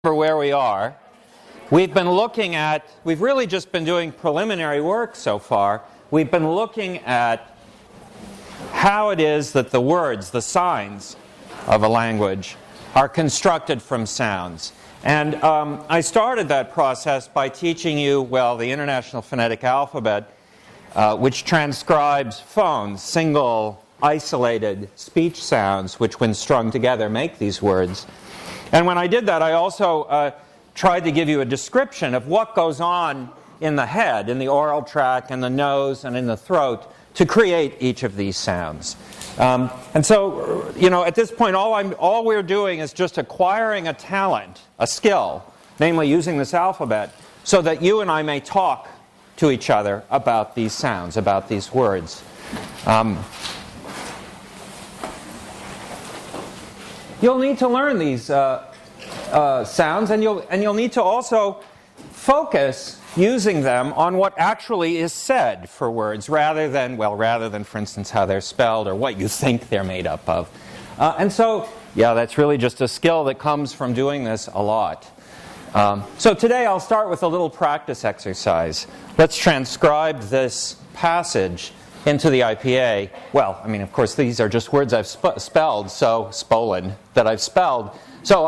for where we are. We've really just been doing preliminary work so far. We've been looking at how it is that the words, the signs of a language, are constructed from sounds. And I started that process by teaching you, well, the International Phonetic Alphabet, which transcribes phones, single, isolated speech sounds, which when strung together make these words. And when I did that, I also tried to give you a description of what goes on in the head, in the oral tract, in the nose, and in the throat to create each of these sounds. And so, at this point, all we're doing is just acquiring a talent, a skill, namely using this alphabet, so that you and I may talk to each other about these sounds, about these words. You'll need to learn these sounds, and you'll need to also focus using them on what actually is said for words, rather than, for instance, how they're spelled or what you think they're made up of. And so, that's really just a skill that comes from doing this a lot. So today I'll start with a little practice exercise. Let's transcribe this passage into the IPA. Well, of course, these are just words I've spelled, so Spolin, that I've spelled. So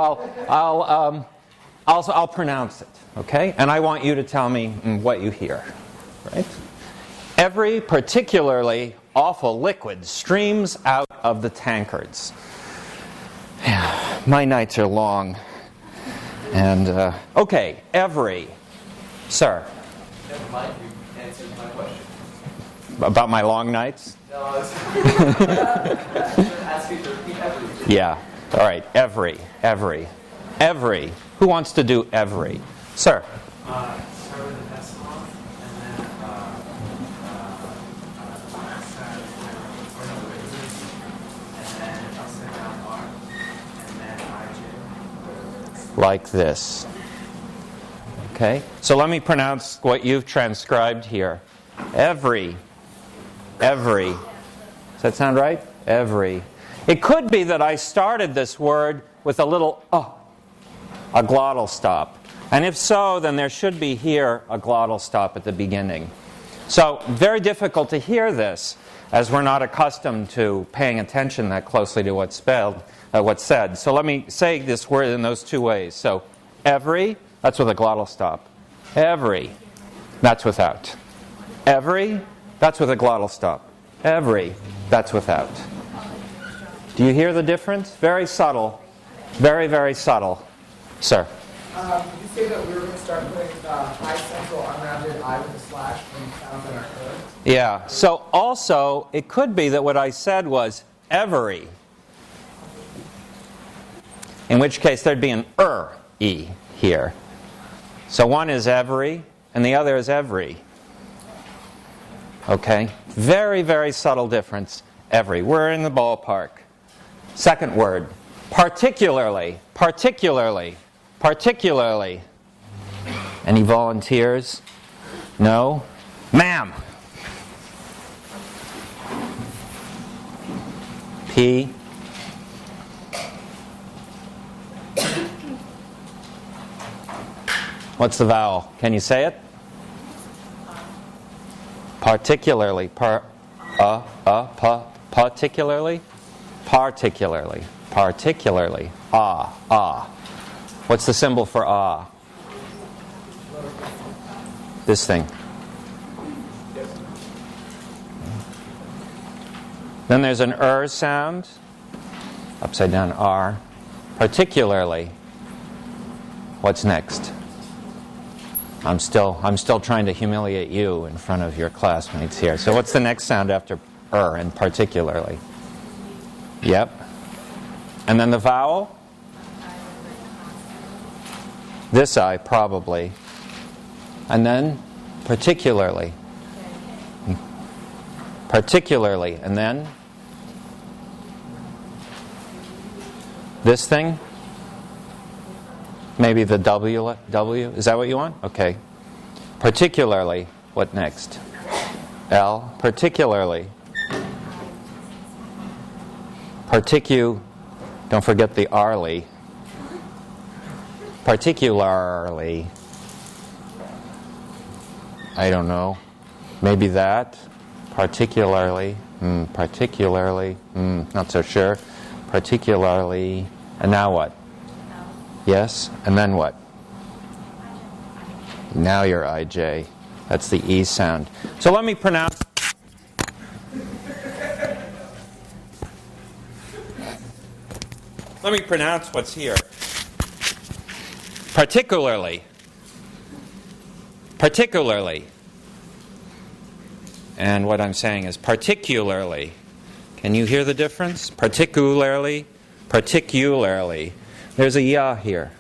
I'll pronounce it, okay? And I want you to tell me what you hear, right? Every particularly awful liquid streams out of the tankards. My nights are long. And, okay, every. Sir? Never mind, you answered my question. About my long nights? No, I was asking to repeat every. Yeah. All right, every. Who wants to do every? Sir? Start with an epsilon, and then and then upside down R, and then IJ. Like this. Okay? So let me pronounce what you've transcribed here. Every. Does that sound right? Every. It could be that I started this word with a little a glottal stop. And if so, then there should be here a glottal stop at the beginning. So very difficult to hear this, as we're not accustomed to paying attention that closely to what's said. So let me say this word in those two ways. So every, that's with a glottal stop. Every, that's without. Every, that's with a glottal stop. Every, that's without. Do you hear the difference? Very subtle. Very, very subtle. Sir? Did you say that we were going to start putting high central unrounded I with a slash when sounds in our code? Yeah. So also, it could be that what I said was every. In which case, there'd be an E here. So one is every, and the other is every. Okay? Very, very subtle difference. Every. We're in the ballpark. Second word. Particularly. Any volunteers? No? Ma'am. P. What's the vowel? Can you say it? Particularly. Particularly. What's the symbol for ah? This thing. Then there's an sound. Upside down R. Particularly. What's next? I'm still trying to humiliate you in front of your classmates here. So what's the next sound after and particularly? Yep. And then the vowel? This I, probably. And then particularly. Particularly. And then this thing? Maybe the W? Is that what you want? Okay. Particularly. What next? L. Particularly. Don't forget the arly. Particularly. I don't know. Maybe that. Particularly. Particularly. Not so sure. Particularly. And now what? Yes. And then what? Now you're IJ. That's the E sound. So let me pronounce. Let me pronounce what's here. Particularly. Particularly. And what I'm saying is particularly. Can you hear the difference? Particularly. Particularly. There's a ya here.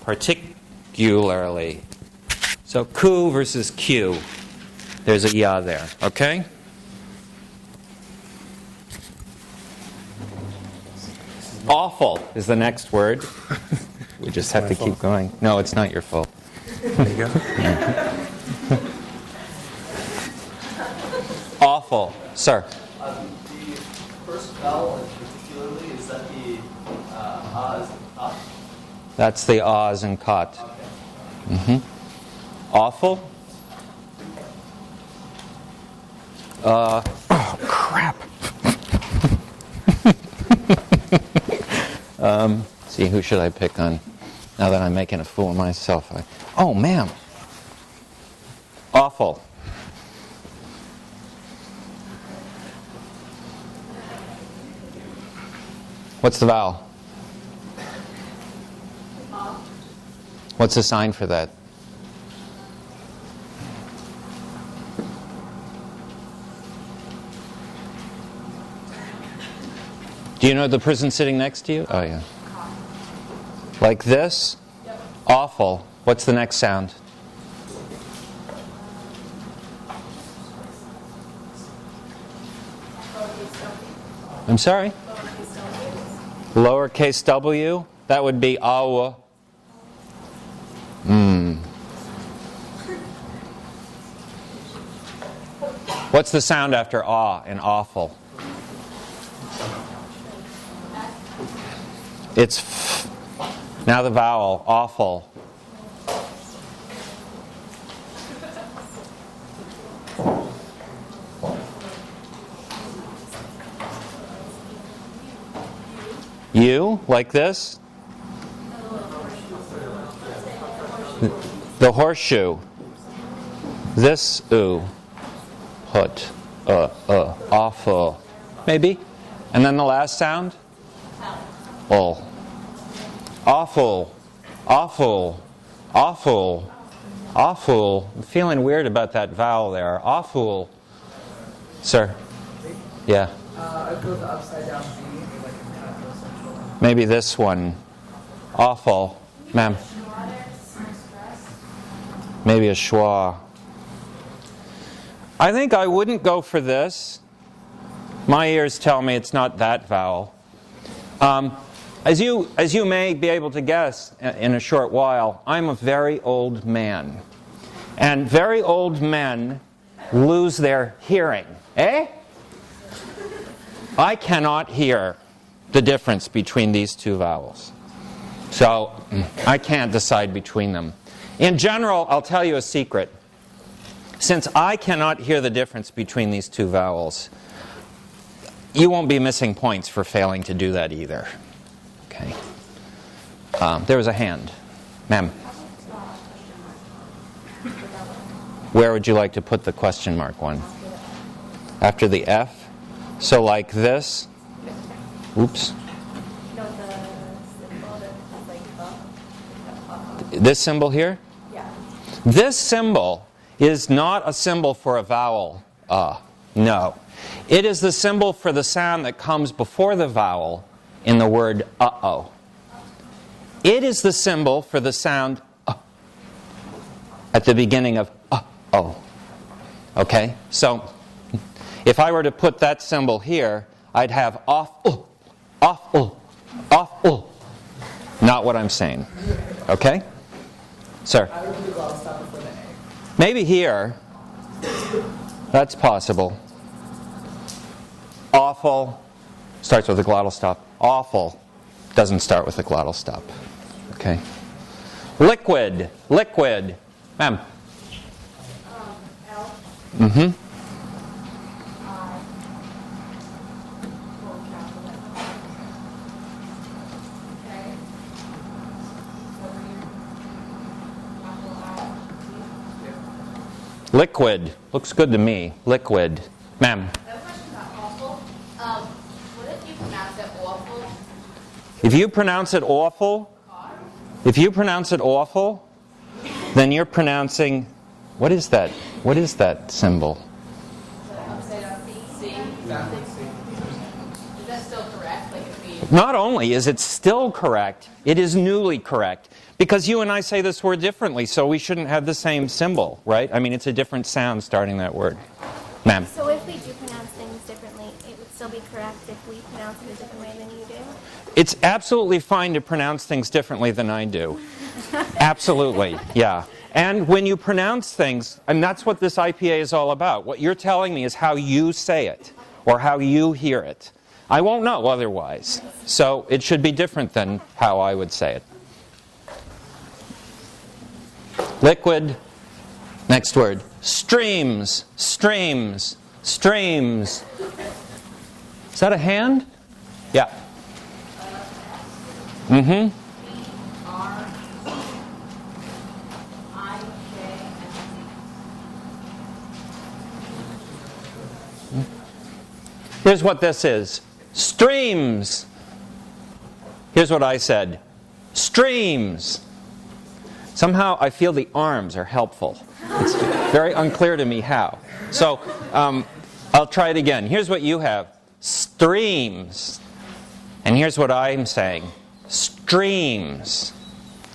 Particularly. So ku versus q. There's a ya there. Okay? Awful is the next word. We just have to keep going. No, it's not your fault. There you go. Awful. Sir. The first vowel, particularly, is that the as up? That's the ahs and cot. Okay. Awful. Oh, crap. See, who should I pick on? Now that I'm making a fool of myself. Oh, ma'am. Awful. What's the vowel? What's the sign for that? Do you know the person sitting next to you? Oh, yeah. Like this? Yep. Awful. What's the next sound? I'm sorry? Lowercase w? That would be awa. What's the sound after aw in awful? It's f. Now the vowel, awful. You, like this? The horseshoe. This, ooh. Put, awful. Maybe? And then the last sound? Oh. Awful, awful, awful, awful. I'm feeling weird about that vowel there. Awful. Sir? Yeah. I'd go the upside down V, like in kind of central. Maybe this one. Awful. Ma'am? Maybe a schwa. I think I wouldn't go for this. My ears tell me it's not that vowel. As you may be able to guess in a short while, I'm a very old man. And very old men lose their hearing. Eh? I cannot hear the difference between these two vowels. So I can't decide between them. In general, I'll tell you a secret. Since I cannot hear the difference between these two vowels, you won't be missing points for failing to do that either. Okay. There was a hand. Ma'am. Where would you like to put the question mark one? After the F? So like this? Oops. This symbol here? Yeah. This symbol is not a symbol for a vowel. No. It is the symbol for the sound that comes before the vowel in the word uh-oh. It is the symbol for the sound at the beginning of uh-oh. Okay? So, if I were to put that symbol here, I'd have awful, awful, awful. Not what I'm saying. Okay? Sir? I would do the glottal stop before the A. Maybe here. That's possible. Awful. Starts with a glottal stop. Awful. Doesn't start with a glottal stop. Okay. Liquid. Liquid. Ma'am. L. Mm-hmm. I. Full capital. Okay. W. Capital I. Liquid. Looks good to me. Liquid. Ma'am. I have a question about awful. What if you pronounce it awful? If you pronounce it awful, then you're pronouncing, what is that? What is that symbol? Upside down C. Is that still correct? Like if we... Not only is it still correct, it is newly correct. Because you and I say this word differently, so we shouldn't have the same symbol, right? I mean, it's a different sound starting that word. Ma'am. So if we do pronounce things differently, it would still be correct if we pronounce it a different way than you do? It's absolutely fine to pronounce things differently than I do. Absolutely, yeah. And when you pronounce things, and that's what this IPA is all about. What you're telling me is how you say it, or how you hear it. I won't know otherwise. So it should be different than how I would say it. Liquid. Next word. Streams. Streams. Streams. Is that a hand? Yeah. Mm-hmm. R. I. J. and Here's what this is. Streams. Here's what I said. Streams. Somehow I feel the arms are helpful. It's very unclear to me how. So I'll try it again. Here's what you have. Streams. And here's what I'm saying. Streams.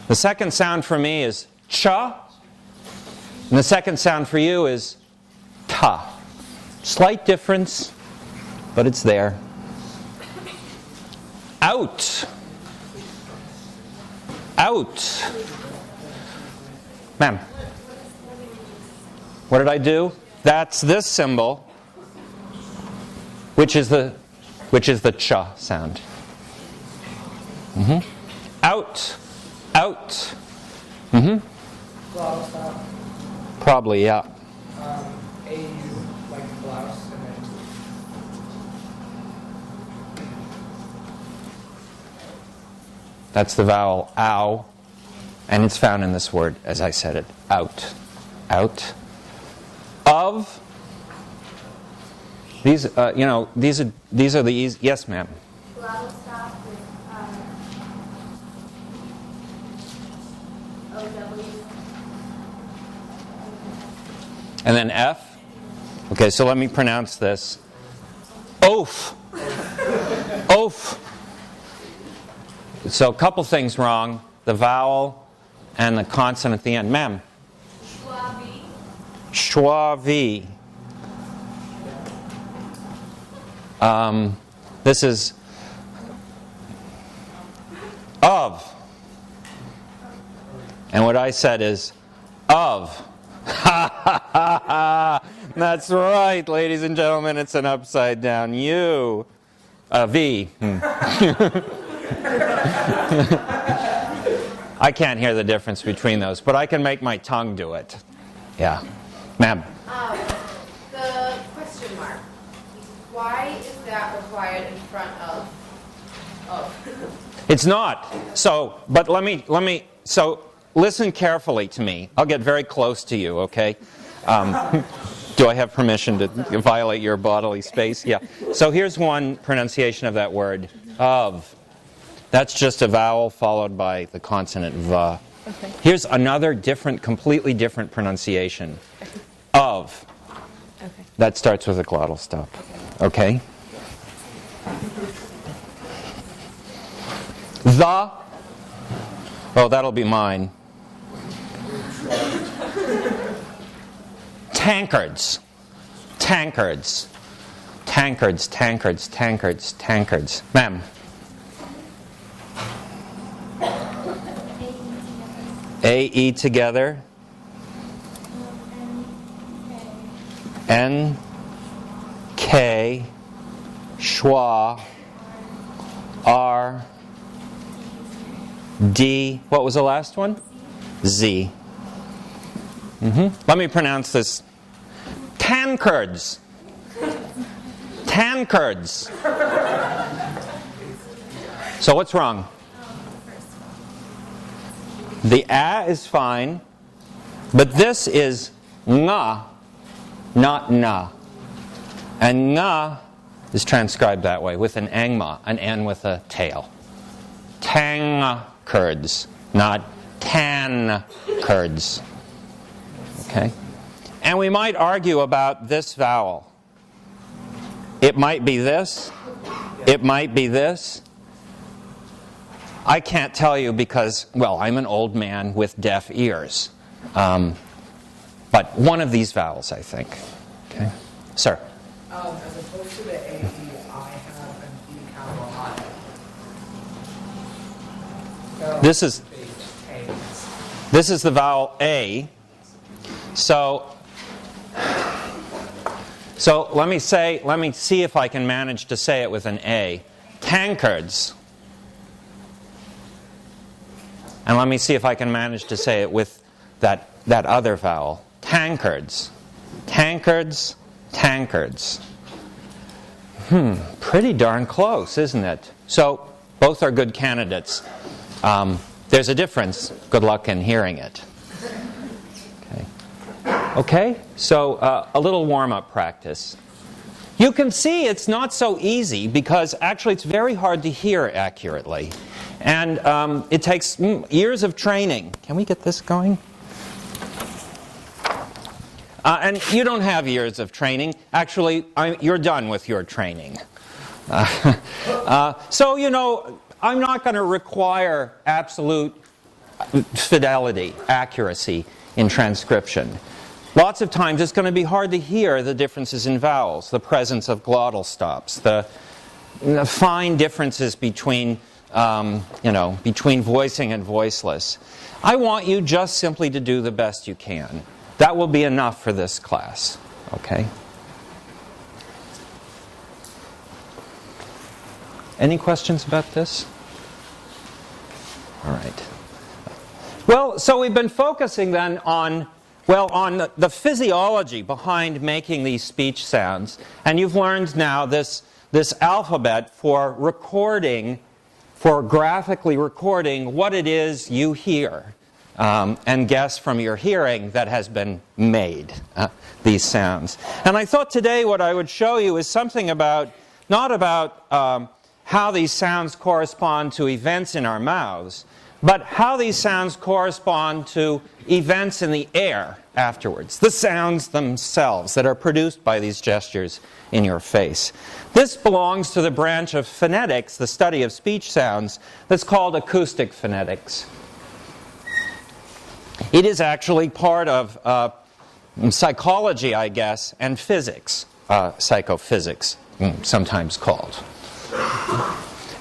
The second sound for me is cha. And the second sound for you is ta. Slight difference, but it's there. Out. Out. Ma'am. What did I do? That's this symbol, which is the cha sound. Mm-hmm. Out. Out. Mm-hmm. Glottal stop. Probably, yeah. AU, like blouse, and then That's the vowel ow, and it's found in this word as I said it. Out. Out. Of. These, these are the easy. Yes, ma'am. Glottal stop with OW. And then F. Okay, so let me pronounce this. Oaf. Oaf. So a couple things wrong. The vowel and the consonant at the end. Ma'am. Schwabi. Schwavi. This is of. And what I said is of. Ha ha ha ha! That's right, ladies and gentlemen. It's an upside down U. V. I can't hear the difference between those, but I can make my tongue do it. Yeah. Ma'am. The question mark. Why is that required in front of? It's not. So, but let me, so listen carefully to me. I'll get very close to you, okay? Do I have permission to violate your bodily space? Yeah. So here's one pronunciation of that word. Of. That's just a vowel followed by the consonant v. Okay. Here's another different, completely different pronunciation. Of. Okay. That starts with a glottal stop. Okay? The. Oh, that'll be mine. Tankards. Tankards. Tankards, tankards, tankards, tankards. Ma'am. A-E together. N-K. Schwa. R. D. What was the last one? Z. Let me pronounce this. Tankards. Tankards. So what's wrong? The A is fine, but this is nga, not na. And nga is transcribed that way, with an angma, an N with a tail. Tankards, not tankards. Okay? And we might argue about this vowel. It might be this. It might be this. I can't tell you because, well, I'm an old man with deaf ears. But one of these vowels, I think. Okay? Sir? As opposed to the A, D, I have an E capital I. So This is the vowel A. So let me see if I can manage to say it with an A. Tankards. And let me see if I can manage to say it with that other vowel. Tankards. Tankards. Tankards. Pretty darn close, isn't it? So both are good candidates. There's a difference. Good luck in hearing it. Okay, so a little warm-up practice. You can see it's not so easy because actually it's very hard to hear accurately. And it takes years of training. Can we get this going? And you don't have years of training. Actually, you're done with your training. So, you know, I'm not going to require absolute fidelity, accuracy in transcription. Lots of times it's going to be hard to hear the differences in vowels, the presence of glottal stops, the fine differences between, between voicing and voiceless. I want you just simply to do the best you can. That will be enough for this class. Okay? Any questions about this? All right. Well, so we've been focusing then on the physiology behind making these speech sounds. And you've learned now this alphabet for recording, for graphically recording what it is you hear and guess from your hearing that has been made, these sounds. And I thought today what I would show you is something about, not about how these sounds correspond to events in our mouths, but how these sounds correspond to events in the air afterwards, the sounds themselves that are produced by these gestures in your face. This belongs to the branch of phonetics, the study of speech sounds, that's called acoustic phonetics. It is actually part of psychology, I guess, and physics, psychophysics, sometimes called.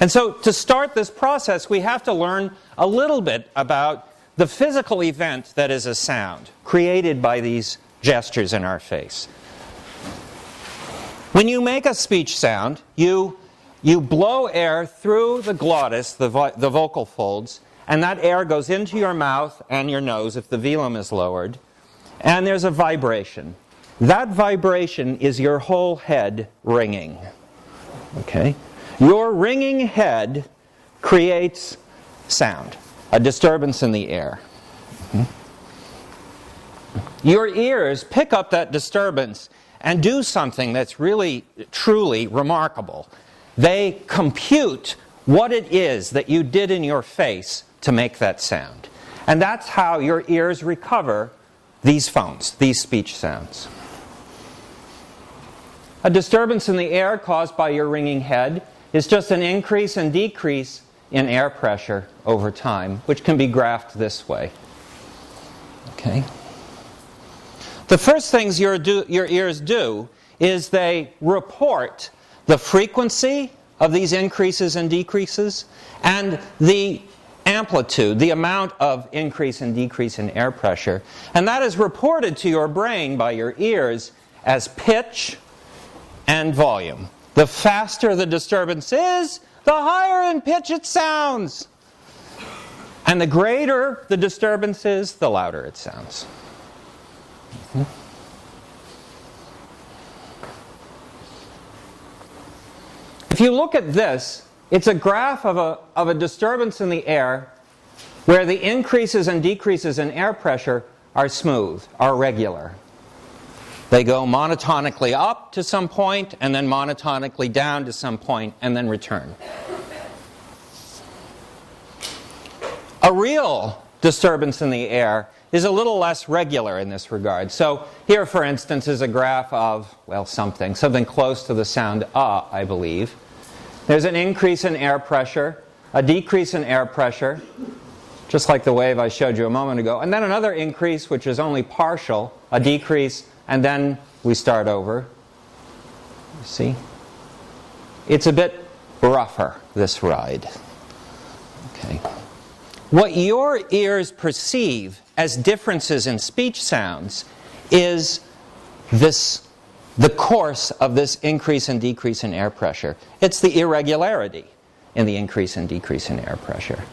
And so to start this process, we have to learn a little bit about the physical event that is a sound created by these gestures in our face. When you make a speech sound, you blow air through the glottis, the vocal folds, and that air goes into your mouth and your nose if the velum is lowered, and there's a vibration. That vibration is your whole head ringing. Okay? Your ringing head creates sound, a disturbance in the air. Your ears pick up that disturbance and do something that's really, truly remarkable. They compute what it is that you did in your face to make that sound. And that's how your ears recover these phones, these speech sounds. A disturbance in the air caused by your ringing head is just an increase and decrease in air pressure over time, which can be graphed this way. Okay? The first things your ears do is they report the frequency of these increases and decreases and the amplitude, the amount of increase and decrease in air pressure. And that is reported to your brain by your ears as pitch and volume. The faster the disturbance is, the higher in pitch it sounds. And the greater the disturbance is, the louder it sounds. If you look at this, it's a graph of a disturbance in the air where the increases and decreases in air pressure are smooth, are regular. They go monotonically up to some point, and then monotonically down to some point, and then return. A real disturbance in the air is a little less regular in this regard. So here, for instance, is a graph of, well, something close to the sound I believe. There's an increase in air pressure, a decrease in air pressure, just like the wave I showed you a moment ago, and then another increase, which is only partial, a decrease, and then we start over. You see? It's a bit rougher, this ride. Okay. What your ears perceive as differences in speech sounds is the course of this increase and decrease in air pressure. It's the irregularity in the increase and decrease in air pressure.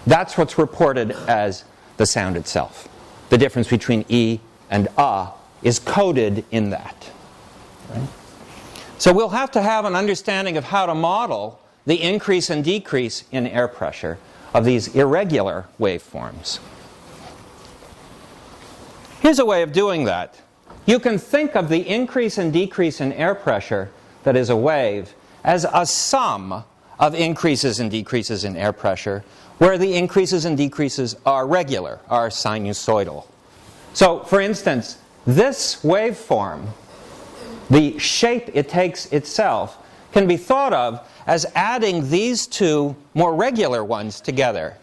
That's what's reported as the sound itself. The difference between E and A is coded in that. Right? So we'll have to have an understanding of how to model the increase and decrease in air pressure of these irregular waveforms. Here's a way of doing that. You can think of the increase and decrease in air pressure that is a wave as a sum of increases and decreases in air pressure, where the increases and decreases are regular, are sinusoidal. So, for instance, this waveform, the shape it takes itself, can be thought of as adding these two more regular ones together.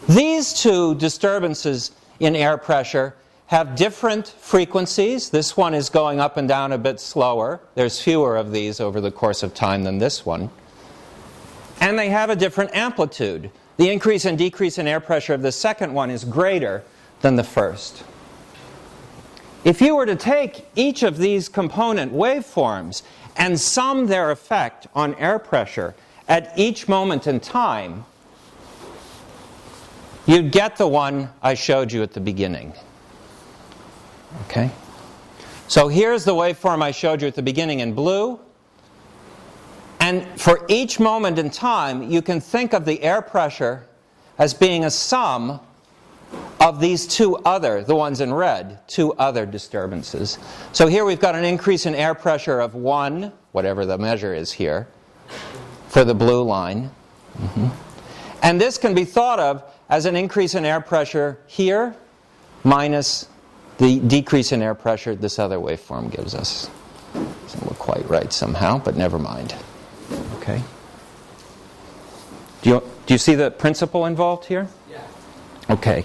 These two disturbances in air pressure have different frequencies. This one is going up and down a bit slower. There's fewer of these over the course of time than this one. And they have a different amplitude. The increase and decrease in air pressure of the second one is greater than the first. If you were to take each of these component waveforms and sum their effect on air pressure at each moment in time, you'd get the one I showed you at the beginning. Okay? So here's the waveform I showed you at the beginning in blue. And for each moment in time, you can think of the air pressure as being a sum of these two other, the ones in red, two other disturbances. So here we've got an increase in air pressure of 1, whatever the measure is here, for the blue line. And this can be thought of as an increase in air pressure here minus the decrease in air pressure this other waveform gives us. Doesn't look quite right somehow, but never mind. Okay. Do you see the principle involved here? Yeah. Okay.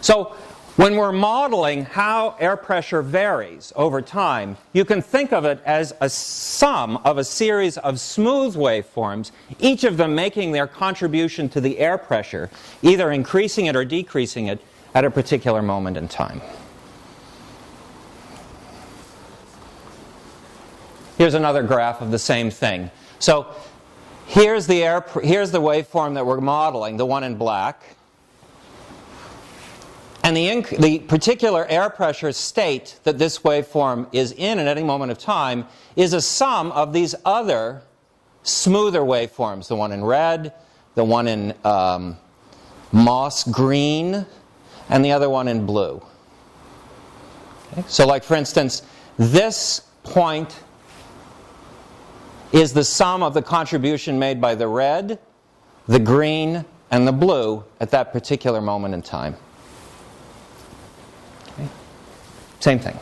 So when we're modeling how air pressure varies over time, you can think of it as a sum of a series of smooth waveforms, each of them making their contribution to the air pressure, either increasing it or decreasing it at a particular moment in time. Here's another graph of the same thing. So here's the waveform that we're modeling, the one in black. And the particular air pressure state that this waveform is in at any moment of time is a sum of these other smoother waveforms, the one in red, the one in moss green, and the other one in blue. Okay? So like for instance, this point is the sum of the contribution made by the red, the green, and the blue at that particular moment in time. Okay? Same thing.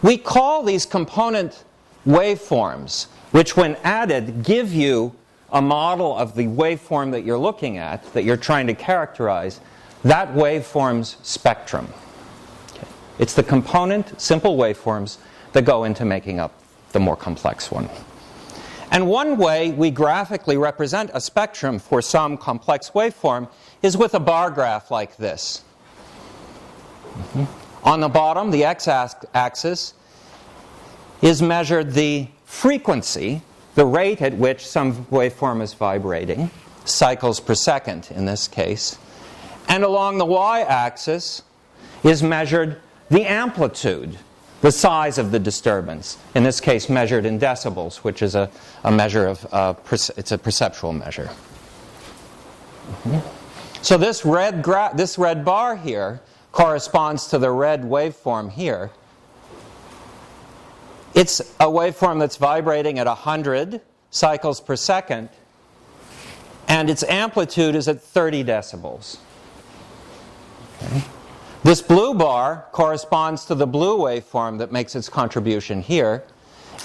We call these component waveforms, which when added give you a model of the waveform that you're looking at, that you're trying to characterize, that waveform's spectrum. Okay? It's the component, simple waveforms that go into making up the more complex one. And one way we graphically represent a spectrum for some complex waveform is with a bar graph like this. On the bottom, the x-axis is measured the frequency, the rate at which some waveform is vibrating. cycles per second in this case. And along the y-axis is measured the amplitude, the size of the disturbance, in this case measured in decibels, which is a measure of, it's a perceptual measure. So this red bar here corresponds to the red waveform here. It's a waveform that's vibrating at 100 cycles per second, and its amplitude is at 30 decibels. Okay. This blue bar corresponds to the blue waveform that makes its contribution here.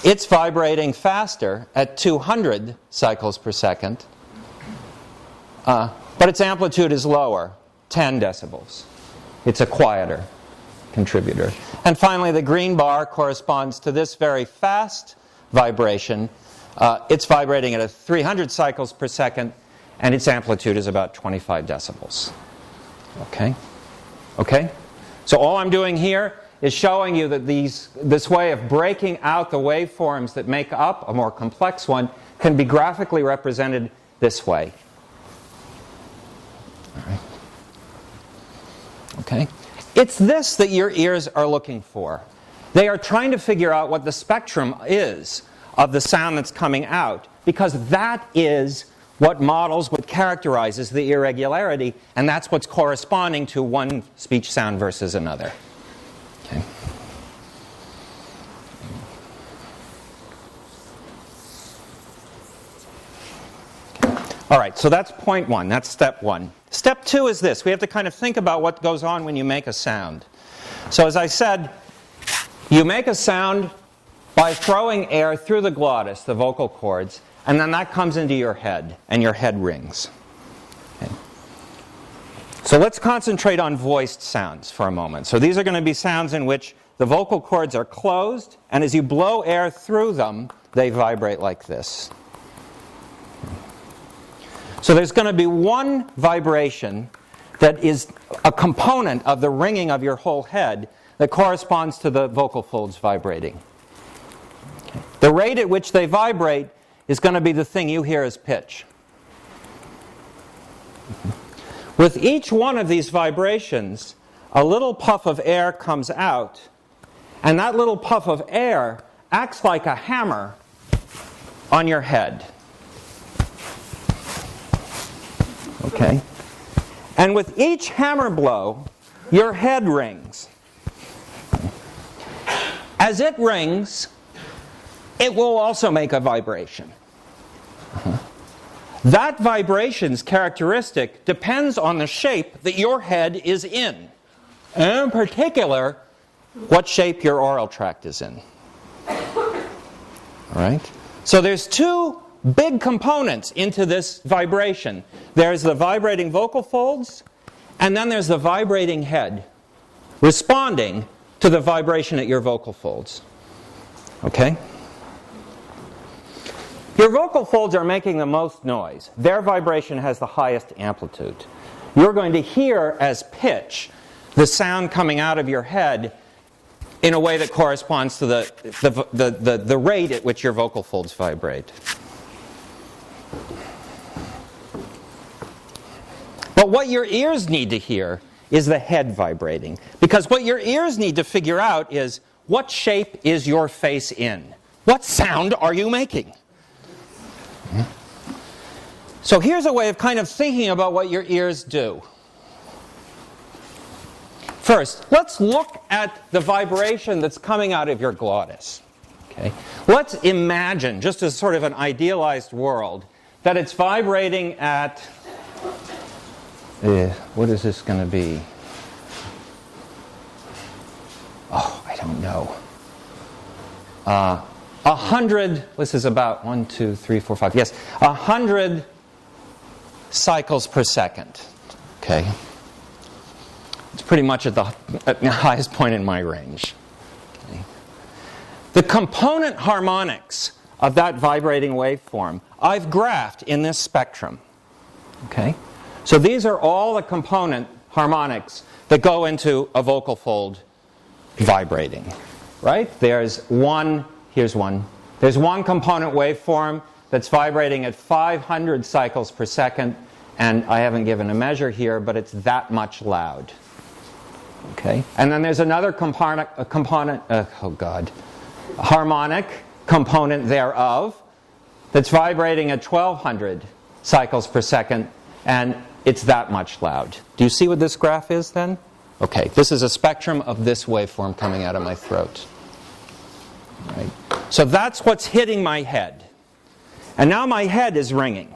It's vibrating faster at 200 cycles per second, but its amplitude is lower, 10 decibels. It's a quieter contributor. And finally, the green bar corresponds to this very fast vibration. It's vibrating at 300 cycles per second, and its amplitude is about 25 decibels. Okay? Okay? So all I'm doing here is showing you that this way of breaking out the waveforms that make up a more complex one can be graphically represented this way. All right. Okay? It's this that your ears are looking for. They are trying to figure out what the spectrum is of the sound that's coming out, because that is what models, what characterizes the irregularity, and that's what's corresponding to one speech sound versus another. Okay. All right, so that's point one. That's step one. Step two is this. We have to kind of think about what goes on when you make a sound. So as I said, you make a sound by throwing air through the glottis, the vocal cords, and then that comes into your head, and your head rings. Okay. So let's concentrate on voiced sounds for a moment. So these are going to be sounds in which the vocal cords are closed, and as you blow air through them, they vibrate like this. So there's going to be one vibration that is a component of the ringing of your whole head that corresponds to the vocal folds vibrating. Okay. The rate at which they vibrate is going to be the thing you hear as pitch. With each one of these vibrations, a little puff of air comes out, and that little puff of air acts like a hammer on your head. Okay? And with each hammer blow, your head rings. As it rings, it will also make a vibration. That vibration's characteristic depends on the shape that your head is in, and in particular, what shape your oral tract is in. All right? So there's two big components into this vibration. There's the vibrating vocal folds, and then there's the vibrating head responding to the vibration at your vocal folds. Okay? Your vocal folds are making the most noise. Their vibration has the highest amplitude. You're going to hear as pitch the sound coming out of your head in a way that corresponds to the rate at which your vocal folds vibrate. But what your ears need to hear is the head vibrating. Because what your ears need to figure out is, what shape is your face in? What sound are you making? So here's a way of kind of thinking about what your ears do. First, let's look at the vibration that's coming out of your glottis. Okay? Let's imagine, just as sort of an idealized world, that it's vibrating at, what is this going to be? Oh, I don't know. 100, this is about 1, 2, 3, 4, 5, yes, 100 cycles per second. Okay? It's pretty much at the highest point in my range. Okay? The component harmonics of that vibrating waveform I've graphed in this spectrum. Okay? So these are all the component harmonics that go into a vocal fold vibrating. Right? There's one, here's one. There's one component waveform that's vibrating at 500 cycles per second, and I haven't given a measure here, but it's that much loud. Okay? And then there's another harmonic component thereof that's vibrating at 1200 cycles per second, and it's that much loud. Do you see what this graph is then? Okay, this is a spectrum of this waveform coming out of my throat. Right. So that's what's hitting my head. And now my head is ringing.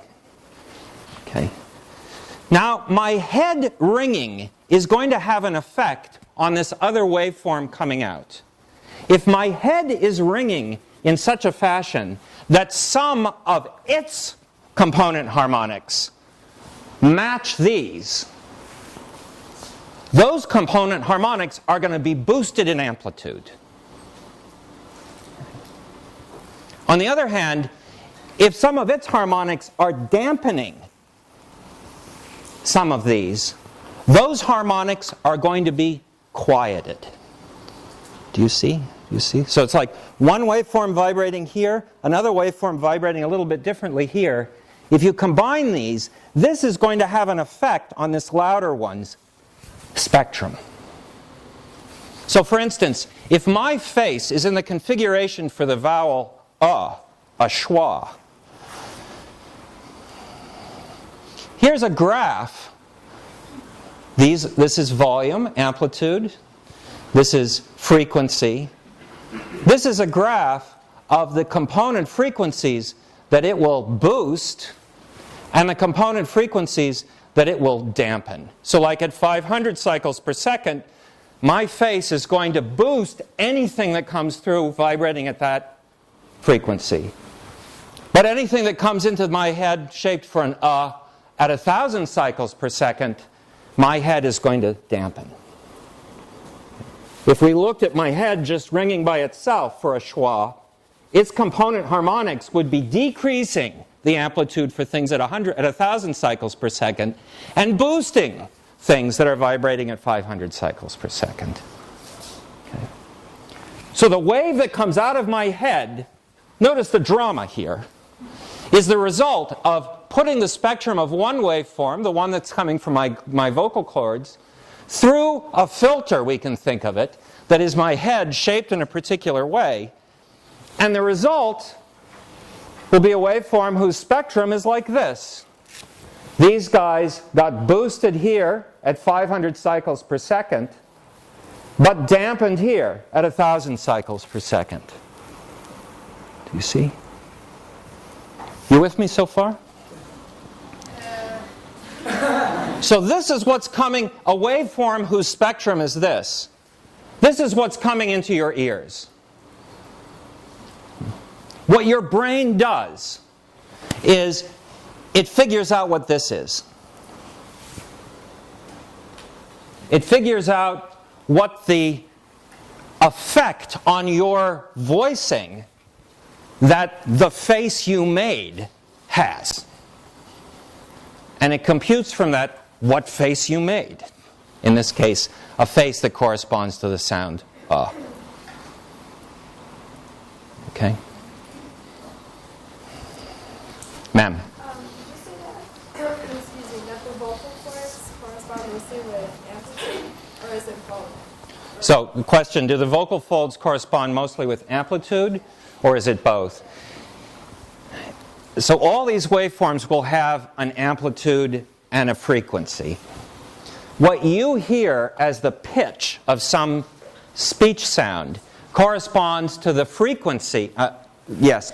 Okay. Now my head ringing is going to have an effect on this other waveform coming out. If my head is ringing in such a fashion that some of its component harmonics match these, those component harmonics are going to be boosted in amplitude. On the other hand, if some of its harmonics are dampening some of these, those harmonics are going to be quieted. Do you see? You see? So it's like one waveform vibrating here, another waveform vibrating a little bit differently here. If you combine these, this is going to have an effect on this louder one's spectrum. So for instance, if my face is in the configuration for the vowel a schwa, here's a graph. This is volume, amplitude. This is frequency. This is a graph of the component frequencies that it will boost and the component frequencies that it will dampen. So like at 500 cycles per second, my face is going to boost anything that comes through vibrating at that frequency. But anything that comes into my head shaped for an at 1,000 cycles per second, my head is going to dampen. If we looked at my head just ringing by itself for a schwa, its component harmonics would be decreasing the amplitude for things at 1,000 cycles per second and boosting things that are vibrating at 500 cycles per second. Okay. So the wave that comes out of my head, notice the drama here, is the result of putting the spectrum of one waveform, the one that's coming from my vocal cords, through a filter, we can think of it, that is my head shaped in a particular way. And the result will be a waveform whose spectrum is like this. These guys got boosted here at 500 cycles per second, but dampened here at 1,000 cycles per second. Do you see? You with me so far? So this is what's coming, a waveform whose spectrum is this. This is what's coming into your ears. What your brain does is it figures out what this is. It figures out what the effect on your voicing that the face you made has. And it computes from that what face you made. In this case, a face that corresponds to the sound Okay? Ma'am? Did you say that the vocal cords correspond mostly with amplitude, or is it both? So, the question, do the vocal folds correspond mostly with amplitude, or is it both? So all these waveforms will have an amplitude and a frequency. What you hear as the pitch of some speech sound corresponds to the frequency,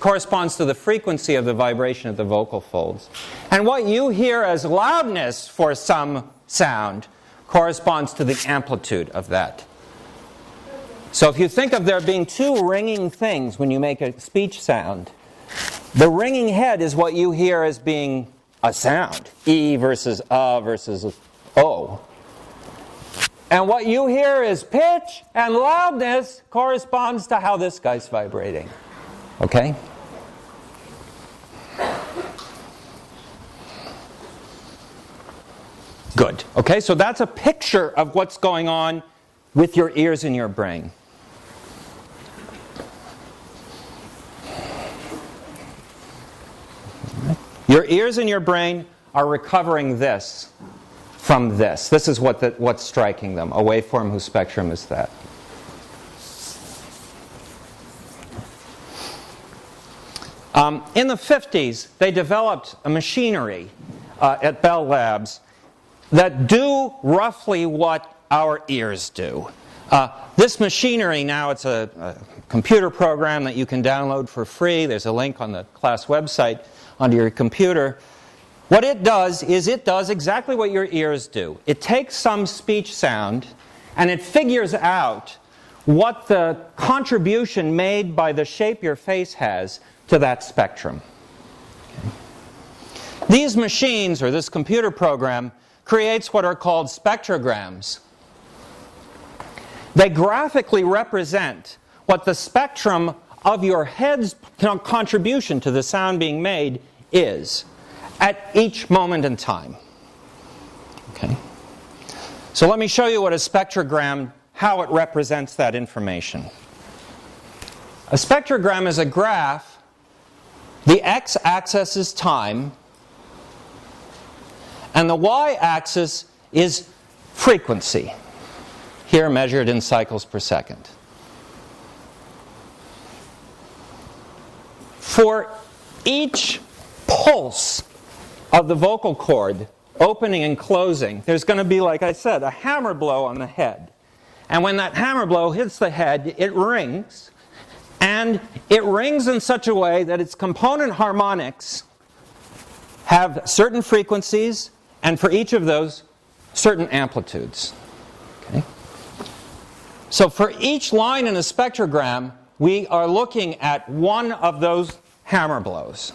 corresponds to the frequency of the vibration of the vocal folds. And what you hear as loudness for some sound corresponds to the amplitude of that. So if you think of there being two ringing things when you make a speech sound, the ringing head is what you hear as being a sound. E versus versus O. And what you hear is pitch and loudness corresponds to how this guy's vibrating. Okay? Good. Okay, so that's a picture of what's going on with your ears and your brain. Your ears and your brain are recovering this from this. This is what's striking them, a waveform whose spectrum is that. In the 50s, they developed a machinery at Bell Labs that do roughly what our ears do. This machinery now, it's a computer program that you can download for free. There's a link on the class website onto your computer. What it does is it does exactly what your ears do. It takes some speech sound and it figures out what the contribution made by the shape your face has to that spectrum. Okay. These machines, or this computer program, creates what are called spectrograms. They graphically represent what the spectrum of your head's contribution to the sound being made is at each moment in time. Okay. So let me show you what a spectrogram, how it represents that information. A spectrogram is a graph. The x-axis is time, and the y-axis is frequency, here measured in cycles per second. For each pulse of the vocal cord, opening and closing, there's going to be, like I said, a hammer blow on the head. And when that hammer blow hits the head, it rings. And it rings in such a way that its component harmonics have certain frequencies, and for each of those, certain amplitudes. Okay? So for each line in a spectrogram, we are looking at one of those hammer blows.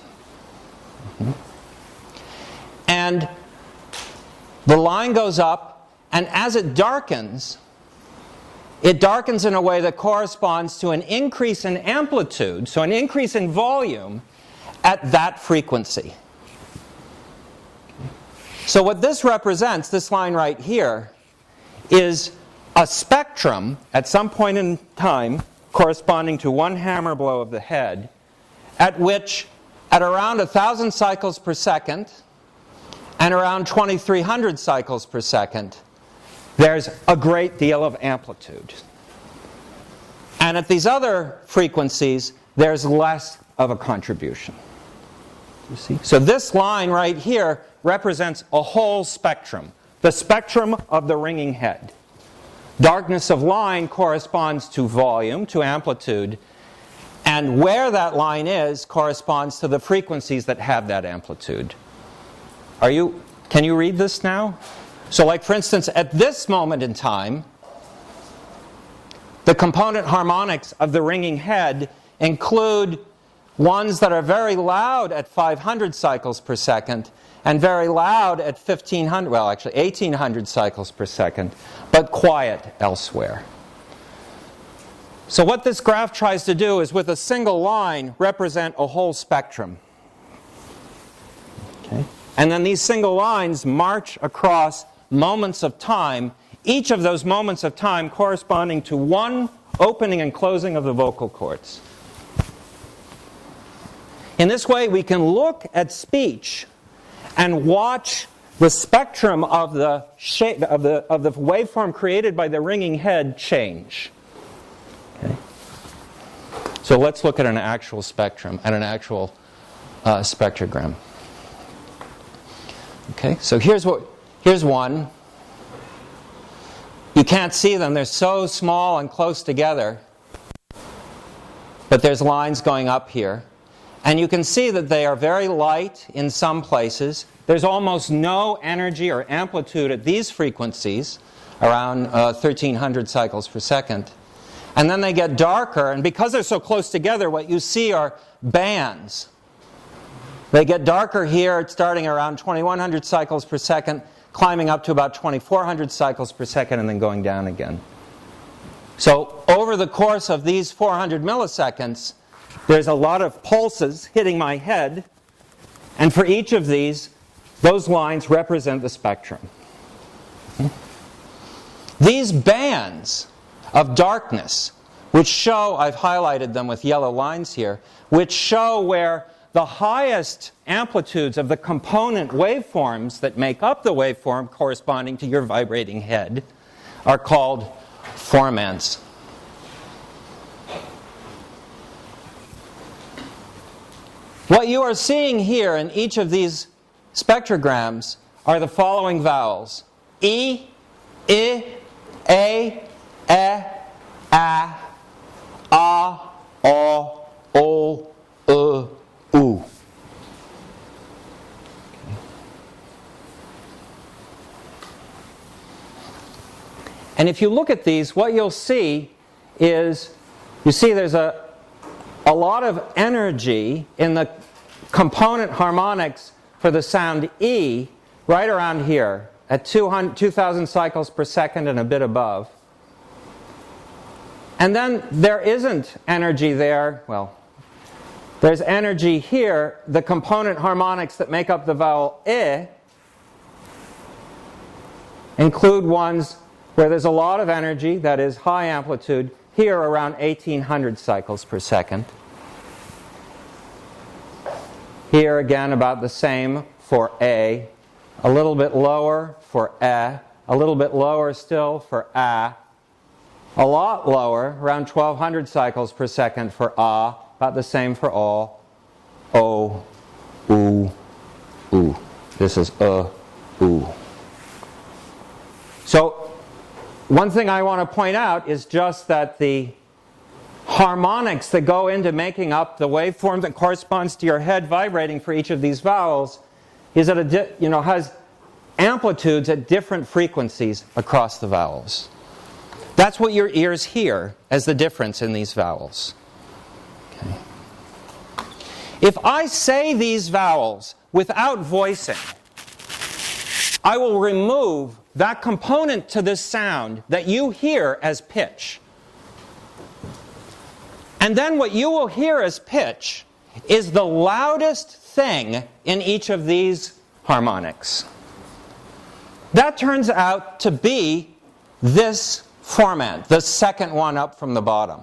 And the line goes up, and as it darkens in a way that corresponds to an increase in amplitude, so an increase in volume, at that frequency. So what this represents, this line right here, is a spectrum at some point in time corresponding to one hammer blow of the head, at which, at around 1,000 cycles per second and around 2,300 cycles per second, there's a great deal of amplitude. And at these other frequencies, there's less of a contribution. You see? So this line right here represents a whole spectrum, the spectrum of the ringing head. Darkness of line corresponds to volume, to amplitude, and where that line is corresponds to the frequencies that have that amplitude. Can you read this now? So like, for instance, at this moment in time, the component harmonics of the ringing head include ones that are very loud at 500 cycles per second and very loud at 1,500, well actually 1,800 cycles per second, but quiet elsewhere. So what this graph tries to do is, with a single line, represent a whole spectrum. Okay? And then these single lines march across moments of time, each of those moments of time corresponding to one opening and closing of the vocal cords. In this way, we can look at speech and watch the spectrum of the shape of the waveform created by the ringing head change. Okay. So let's look at an actual spectrum and an actual spectrogram. Okay, so here's one. You can't see them, they're so small and close together, but there's lines going up here. And you can see that they are very light in some places. There's almost no energy or amplitude at these frequencies, around 1,300 cycles per second. And then they get darker, and because they're so close together, what you see are bands. They get darker here, starting around 2,100 cycles per second, climbing up to about 2,400 cycles per second, and then going down again. So over the course of these 400 milliseconds, there's a lot of pulses hitting my head, and for each of these, those lines represent the spectrum. These bands of darkness, which show, I've highlighted them with yellow lines here, which show where the highest amplitudes of the component waveforms that make up the waveform corresponding to your vibrating head are called formants. What you are seeing here in each of these spectrograms are the following vowels: E, I, A, A, O, U. And if you look at these, what you'll see is, you see there's a lot of energy in the component harmonics for the sound E right around here at 2,000 cycles per second and a bit above. And then there isn't energy there. Well, there's energy here. The component harmonics that make up the vowel I include ones where there's a lot of energy, that is high amplitude, here around 1,800 cycles per second. Here again about the same for A little bit lower for a little bit lower still for a lot lower, around 1,200 cycles per second for about the same for o, u. This is u. So one thing I want to point out is just that the harmonics that go into making up the waveform that corresponds to your head vibrating for each of these vowels is at has amplitudes at different frequencies across the vowels. That's what your ears hear as the difference in these vowels. Okay. If I say these vowels without voicing, I will remove that component to this sound that you hear as pitch. And then what you will hear as pitch is the loudest thing in each of these harmonics. That turns out to be this formant, the second one up from the bottom.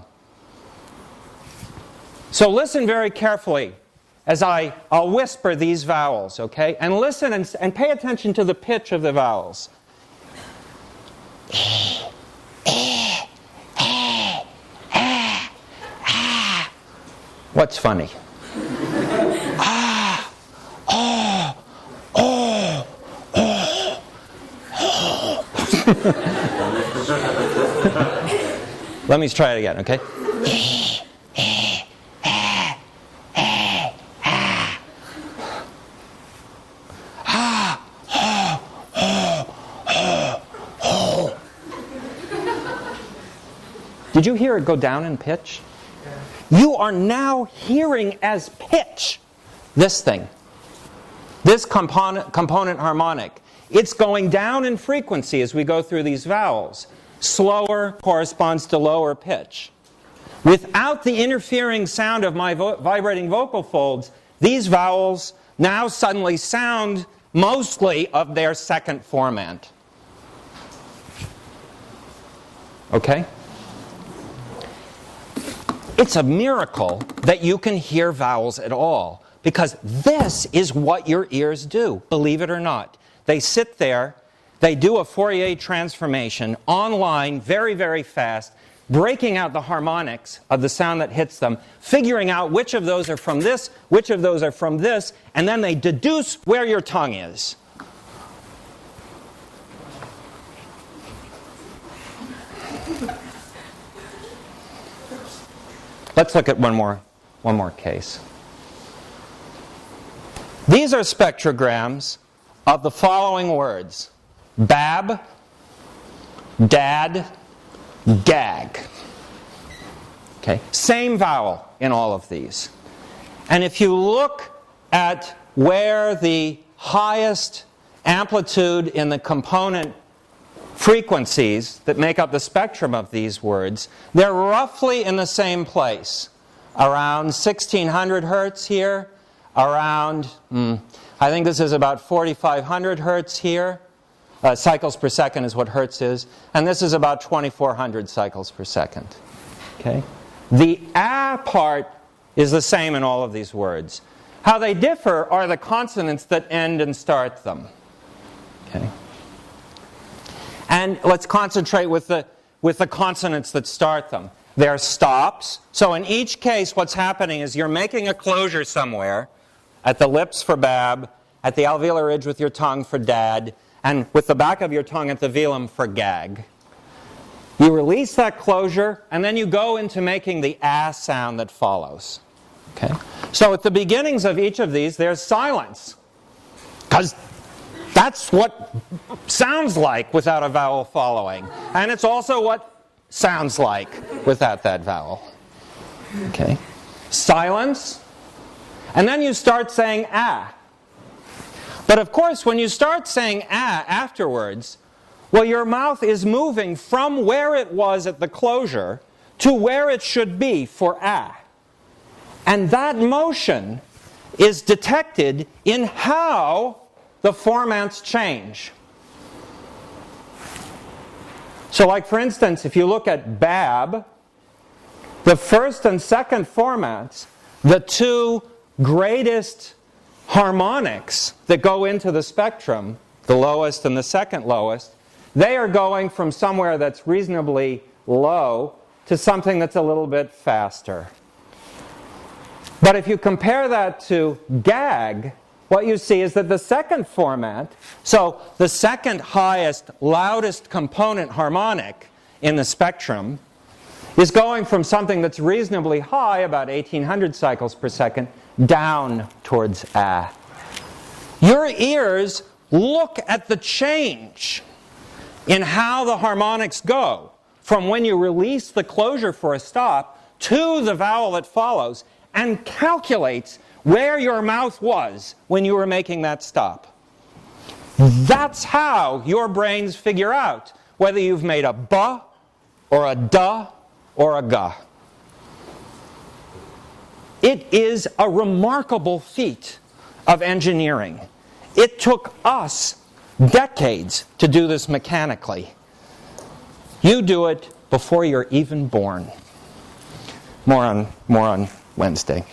So listen very carefully as I'll whisper these vowels, okay? And listen and pay attention to the pitch of the vowels. What's funny? Let me try it again, okay? Did you hear it go down in pitch? You are now hearing as pitch this thing, this component harmonic. It's going down in frequency as we go through these vowels. Slower corresponds to lower pitch. Without the interfering sound of my vibrating vocal folds, these vowels now suddenly sound mostly of their second formant. Okay? It's a miracle that you can hear vowels at all, because this is what your ears do, believe it or not. They sit there, they do a Fourier transformation online very, very fast, breaking out the harmonics of the sound that hits them, figuring out which of those are from this, which of those are from this, and then they deduce where your tongue is. Let's look at one more case. These are spectrograms of the following words: bab, dad, gag. Okay, same vowel in all of these. And if you look at where the highest amplitude in the component frequencies that make up the spectrum of these words, they're roughly in the same place. Around 1600 hertz here, around, I think this is about 4500 hertz here. Cycles per second is what hertz is. And this is about 2400 cycles per second. Okay? The a part is the same in all of these words. How they differ are the consonants that end and start them. Okay. And let's concentrate with the consonants that start them. They're stops. So in each case, what's happening is you're making a closure somewhere, at the lips for bab, at the alveolar ridge with your tongue for dad, and with the back of your tongue at the velum for gag. You release that closure, and then you go into making the ah sound that follows. Okay? So at the beginnings of each of these, there's silence. Because that's what sounds like without a vowel following. And it's also what sounds like without that vowel. Okay? Silence. And then you start saying ah. But of course, when you start saying ah afterwards, well, your mouth is moving from where it was at the closure to where it should be for ah. And that motion is detected in how the formants change. So like for instance, if you look at bab, the first and second formants, the two greatest harmonics that go into the spectrum, the lowest and the second lowest, they are going from somewhere that's reasonably low to something that's a little bit faster. But if you compare that to gag, what you see is that the second formant, so the second highest, loudest component harmonic in the spectrum, is going from something that's reasonably high, about 1800 cycles per second, down towards ah. Your ears look at the change in how the harmonics go from when you release the closure for a stop to the vowel that follows, and calculates where your mouth was when you were making that stop. That's how your brains figure out whether you've made a ba or a da or a ga. It is a remarkable feat of engineering. It took us decades to do this mechanically. You do it before you're even born. More on Wednesday.